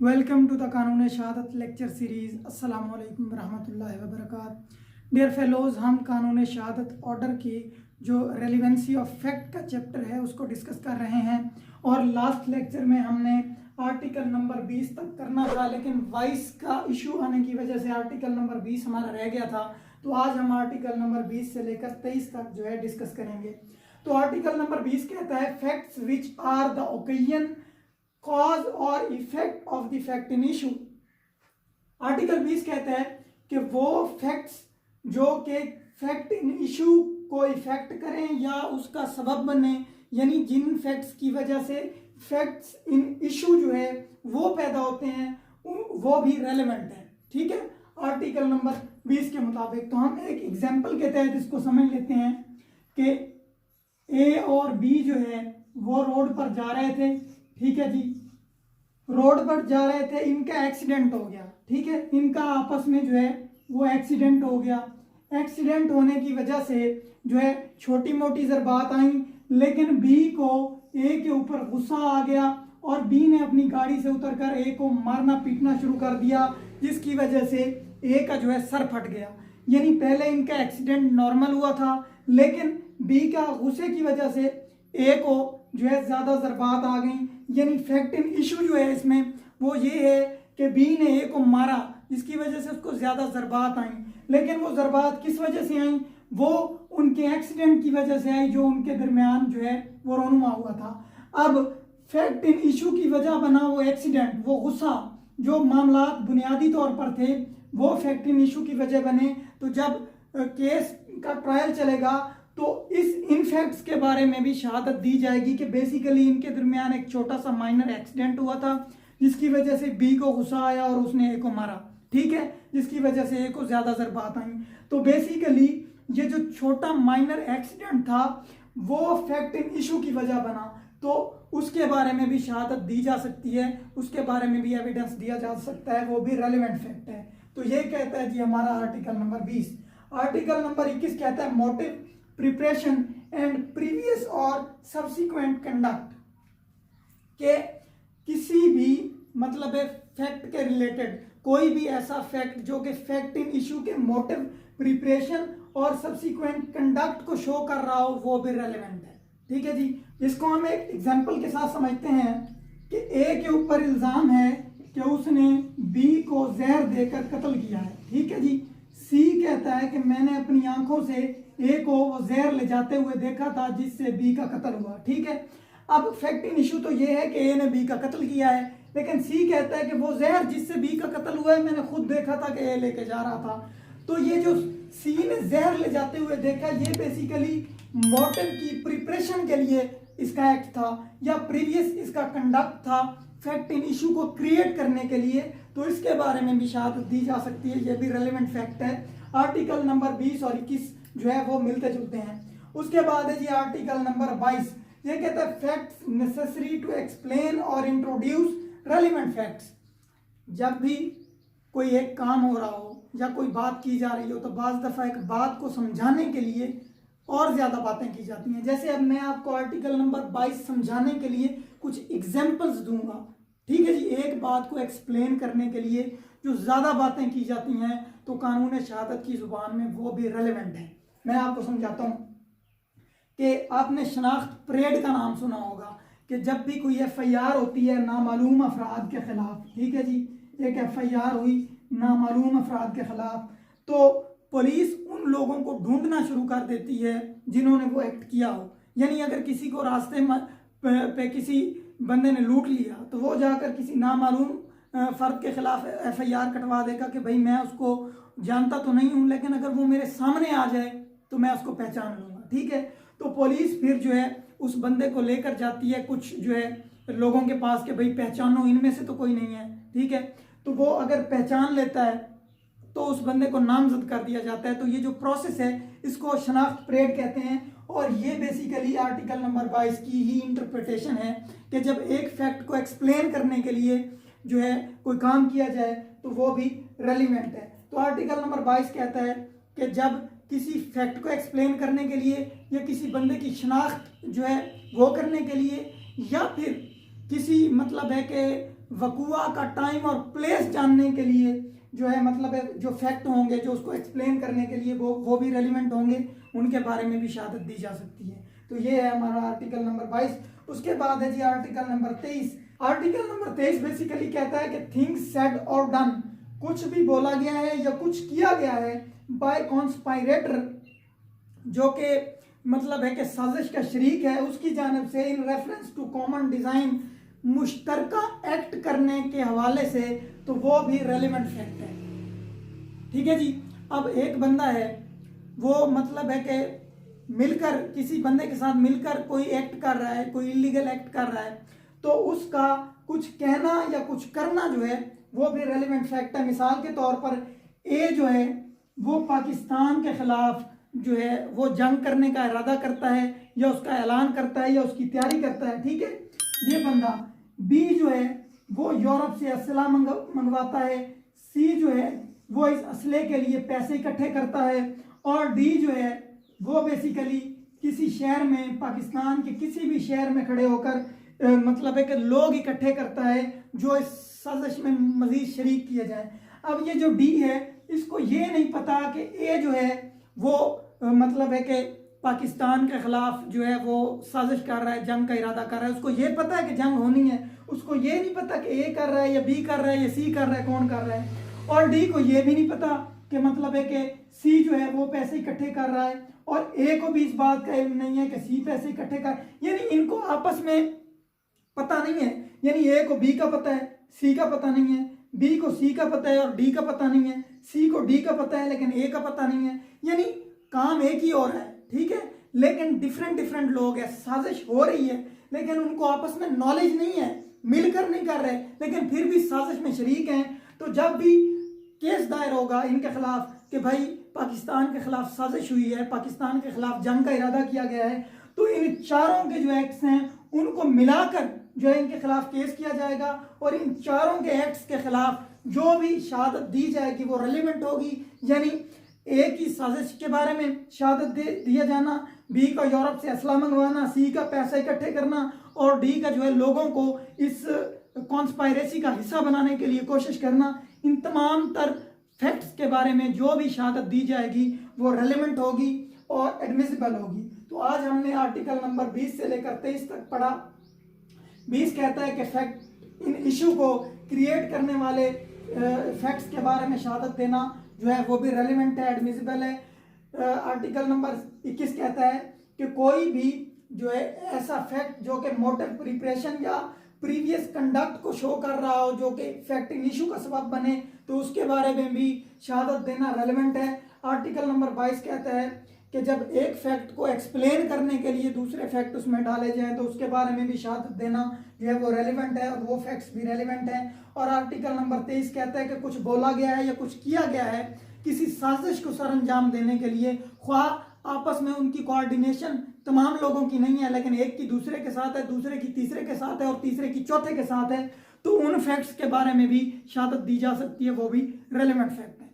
Welcome to the कानून शहादत lecture series. अस्सलाम वालेकुम रहमतुल्लाहि व बरकात। डियर फेलोज़, हम कानून शहादत ऑर्डर की जो रेलिवेंसी ऑफ फैक्ट का चैप्टर है उसको डिस्कस कर रहे हैं। और लास्ट लेक्चर में हमने आर्टिकल नंबर 20 तक करना था, लेकिन वॉइस का इशू आने की वजह से आर्टिकल नंबर 20 हमारा रह गया था। तो आज हम आर्टिकल नंबर 20 से लेकर 23 तक जो है डिस्कस करेंगे। तो आर्टिकल नंबर 20 कहता है facts which are the occasion cause और effect of the fact in issue. Article 20 कहता है कि वो फैक्ट्स जो कि फैक्ट इन इशू को इफेक्ट करें या उसका सबब बने, यानी जिन फैक्ट्स की वजह से फैक्ट्स इन इशू जो है वो पैदा होते हैं, वो भी रेलेवेंट है। ठीक है, आर्टिकल नंबर 20 के मुताबिक। तो हम एक एग्जांपल के तहत इसको समझ लेते हैं कि ए और बी जो है वो रोड पर जा रहे थे। ठीक है जी, रोड पर जा रहे थे, इनका एक्सीडेंट हो गया। ठीक है, इनका आपस में जो है वो एक्सीडेंट हो गया। एक्सीडेंट होने की वजह से जो है छोटी मोटी ज़रबात आई, लेकिन बी को ए के ऊपर गुस्सा आ गया और बी ने अपनी गाड़ी से उतरकर ए को मारना पीटना शुरू कर दिया, जिसकी वजह से ए का जो है सर फट गया। यानी पहले इनका एक्सीडेंट नॉर्मल हुआ था, लेकिन बी का गुस्से की वजह से ए को जो है ज़्यादा ज़रबात आ गई। यानी फैक्ट इन इशू जो है इसमें वो ये है कि बी ने ए को मारा, जिसकी वजह से उसको ज़्यादा ज़रबात आई। लेकिन वो ज़रबात किस वजह से आई? वो उनके एक्सीडेंट की वजह से आई, जो उनके दरमियान जो है वो रोनुमा हुआ था। अब फैक्ट इन इशू की वजह बना वो एक्सीडेंट, वो गुस्सा, जो मामलात बुनियादी तौर पर थे वो फैक्ट इन इशू की वजह बने। तो जब केस का ट्रायल चलेगा तो इन फैक्ट्स के बारे में भी शहादत दी जाएगी कि बेसिकली इनके दरमियान एक छोटा सा माइनर एक्सीडेंट हुआ था, जिसकी वजह से बी को गुस्सा आया और उसने ए को मारा। ठीक है, जिसकी वजह से ए को ज़्यादा ज़रबात आई। तो बेसिकली ये जो छोटा माइनर एक्सीडेंट था वो फैक्ट इन इशू की वजह बना, तो उसके बारे में भी शहादत दी जा सकती है, उसके बारे में भी एविडेंस दिया जा सकता है, वो भी रेलिवेंट फैक्ट है। तो ये कहता है जी हमारा आर्टिकल नंबर 20। आर्टिकल नंबर 21 कहता है मोटिव, प्रिपरेशन एंड प्रीवियस और सब्सिक्वेंट कंडक्ट, के किसी भी मतलब है फैक्ट के रिलेटेड कोई भी ऐसा फैक्ट जो कि फैक्ट इन इशू के मोटिव, प्रिपरेशन और सब्सिक्वेंट कंडक्ट को शो कर रहा हो, वो भी रेलेवेंट है। ठीक है जी, इसको हम एक एग्जांपल के साथ समझते हैं कि ए के ऊपर इल्ज़ाम है कि उसने बी को जहर देकर कत्ल किया है। ठीक है जी, सी कहता है कि मैंने अपनी आंखों से ए को वो जहर ले जाते हुए देखा था, जिससे बी का कत्ल हुआ। ठीक है, अब फैक्ट इन इशू तो ये है कि ए ने बी का कत्ल किया है, लेकिन सी कहता है कि वो जहर जिससे बी का कत्ल हुआ है मैंने खुद देखा था कि ए लेके जा रहा था। तो ये जो सी ने जहर ले जाते हुए देखा, ये बेसिकली मोटिव की प्रिपरेशन के लिए इसका एक्ट था, या प्रीवियस इसका कंडक्ट था फैक्ट इन इशू को क्रिएट करने के लिए। तो इसके बारे में भी शहादत दी जा सकती है, ये भी रेलिवेंट फैक्ट है। आर्टिकल नंबर 20 और 21 जो है वो मिलते जुलते हैं। उसके बाद है जी आर्टिकल नंबर 22। ये कहता है फैक्ट्स नेसेसरी टू एक्सप्लेन और इंट्रोड्यूस रेलिवेंट फैक्ट्स। जब भी कोई एक काम हो रहा हो या कोई बात की जा रही हो, तो बाज़ दफ़ा एक बात को समझाने के लिए और ज़्यादा बातें की जाती हैं। जैसे अब मैं आपको आर्टिकल नंबर 22 समझाने के लिए कुछ एग्जाम्पल्स दूंगा। ठीक है जी, एक बात को एक्सप्लेन करने के लिए जो ज़्यादा बातें की जाती हैं, तो कानून शहादत की ज़ुबान में वो भी रेलेवेंट है। मैं आपको समझाता हूँ कि आपने शनाख्त परेड का नाम सुना होगा, कि जब भी कोई FIR होती है नामालूम अफराद के खिलाफ। ठीक है जी, एक FIR हुई नामालूम अफराद के खिलाफ, तो पुलिस उन लोगों को ढूंढना शुरू कर देती है जिन्होंने वो एक्ट किया हो। यानी अगर किसी को रास्ते पे किसी बंदे ने लूट लिया, तो वो जाकर किसी नामालूम फ़र्द के खिलाफ FIR कटवा देगा कि भाई मैं उसको जानता तो नहीं हूँ, लेकिन अगर वो मेरे सामने आ जाए तो मैं उसको पहचान लूँगा। ठीक है, तो पुलिस फिर जो है उस बंदे को लेकर जाती है कुछ जो है लोगों के पास कि भाई पहचानो, इनमें से तो कोई नहीं है। ठीक है, तो वो अगर पहचान लेता है तो उस बंदे को नामजद कर दिया जाता है। तो ये जो प्रोसेस है इसको शनाख्त परेड कहते हैं, और ये बेसिकली आर्टिकल नंबर 22 की ही इंटरप्रिटेशन है कि जब एक फैक्ट को एक्सप्लेन करने के लिए जो है कोई काम किया जाए तो वो भी रेलिवेंट है। तो आर्टिकल नंबर 22 कहता है कि जब किसी फैक्ट को एक्सप्लेन करने के लिए या किसी बंदे की शनाख्त जो है वो करने के लिए, या फिर किसी मतलब है कि वकुआ का टाइम और प्लेस जानने के लिए जो है मतलब जो फैक्ट होंगे जो उसको एक्सप्लेन करने के लिए वो भी रेलिवेंट होंगे, उनके बारे में भी शहादत दी जा सकती है। तो ये है हमारा आर्टिकल नंबर 22। उसके बाद है जी article number 23। Article number 23 basically कहता है कि थिंग्स सेड और डन, कुछ भी बोला गया है या कुछ किया गया है बाय कॉन्स्पायरेटर, जो कि मतलब है कि साजिश का शरीक है, उसकी जानिब से in reference to common design, मुश्तरका एक्ट करने के हवाले से, तो वो भी रेलिवेंट फैक्ट है। ठीक है जी। अब एक बंदा है वो मतलब है कि मिलकर किसी बंदे के साथ मिलकर कोई एक्ट कर रहा है, कोई इलीगल एक्ट कर रहा है, तो उसका कुछ कहना या कुछ करना जो है वो भी रेलिवेंट फैक्ट है। मिसाल के तौर पर ए जो है वो पाकिस्तान के खिलाफ जो है वो जंग करने का इरादा करता है या उसका ऐलान करता है या उसकी तैयारी करता है। ठीक है, ये बंदा। बी जो है वो यूरोप से असला मंगवाता है। सी जो है वो इस असले के लिए पैसे इकट्ठे करता है। और डी जो है वो बेसिकली किसी शहर में, पाकिस्तान के किसी भी शहर में खड़े होकर मतलब है कि लोग इकट्ठे करता है जो इस साजिश में मजीद शरीक किए जाए। अब ये जो डी है इसको ये नहीं पता कि ए जो है वो मतलब है कि पाकिस्तान के खिलाफ जो है वो साजिश कर रहा है, जंग का इरादा कर रहा है। उसको ये पता है कि जंग होनी है, उसको ये नहीं पता कि ए कर रहा है या बी कर रहा है या सी कर रहा है, कौन कर रहा है। और डी को ये भी नहीं पता कि मतलब है कि सी जो है वो पैसे इकट्ठे कर रहा है, और ए को भी इस बात का इल्म नहीं है कि सी पैसे इकट्ठे कर, यानी इनको आपस में पता नहीं है। यानी ए को बी का पता है, सी का पता नहीं है, बी को सी का पता है और डी का पता नहीं है, सी को डी का पता है लेकिन ए का पता नहीं है। यानी काम एक ही और है, ठीक है, लेकिन डिफरेंट लोग हैं, साजिश हो रही है लेकिन उनको आपस में नॉलेज नहीं है, मिलकर नहीं कर रहे, लेकिन फिर भी साजिश में शरीक हैं। तो जब भी केस दायर होगा इनके खिलाफ कि भाई पाकिस्तान के खिलाफ साजिश हुई है, पाकिस्तान के खिलाफ जंग का इरादा किया गया है, तो इन चारों के जो एक्ट्स हैं उनको मिलाकर जो है इनके खिलाफ केस किया जाएगा, और इन चारों के एक्ट्स के खिलाफ जो भी शहादत दी जाएगी वो रेलिवेंट होगी। यानी ए की साजिश के बारे में शहादत दिया जाना, बी का यूरोप से असला मंगवाना, सी का पैसा इकट्ठे करना, और डी का जो है लोगों को इस कॉन्स्पायरेसी का हिस्सा बनाने के लिए कोशिश करना। इन तमाम तर फैक्ट्स के बारे में जो भी शहादत दी जाएगी वो रेलिवेंट होगी और एडमिसिबल होगी। तो आज हमने आर्टिकल नंबर 20 से लेकर 23 तक पढ़ा। 20 कहता है कि फैक्ट इन इशू को क्रिएट करने वाले फैक्ट्स के बारे में शहादत देना जो है वो भी रेलिवेंट है, एडमिसिबल है। आर्टिकल नंबर 21 कहता है कि कोई भी जो है ऐसा फैक्ट जो कि मोटिव, प्रिपरेशन या प्रीवियस कंडक्ट को शो कर रहा हो जो कि फैक्ट इन इशू का सबब बने, तो उसके बारे में भी शहादत देना रेलिवेंट है। आर्टिकल नंबर 22 कहता है कि जब एक फैक्ट को एक्सप्लेन करने के लिए दूसरे फैक्ट उसमें डाले जाएं तो उसके बारे में भी शहादत देना जो है वो रेलिवेंट है और वो फैक्ट्स भी रेलिवेंट हैं। और आर्टिकल नंबर 23 कहता है कि कुछ बोला गया है या कुछ किया गया है किसी साजिश को सर अंजाम देने के लिए, ख्वाह आपस में उनकी कोऑर्डिनेशन तमाम लोगों की नहीं है लेकिन एक की दूसरे के साथ है, दूसरे की तीसरे के साथ है और तीसरे की चौथे के साथ है, तो उन फैक्ट्स के बारे में भी शहादत दी जा सकती है, वो भी रेलिवेंट फैक्ट है।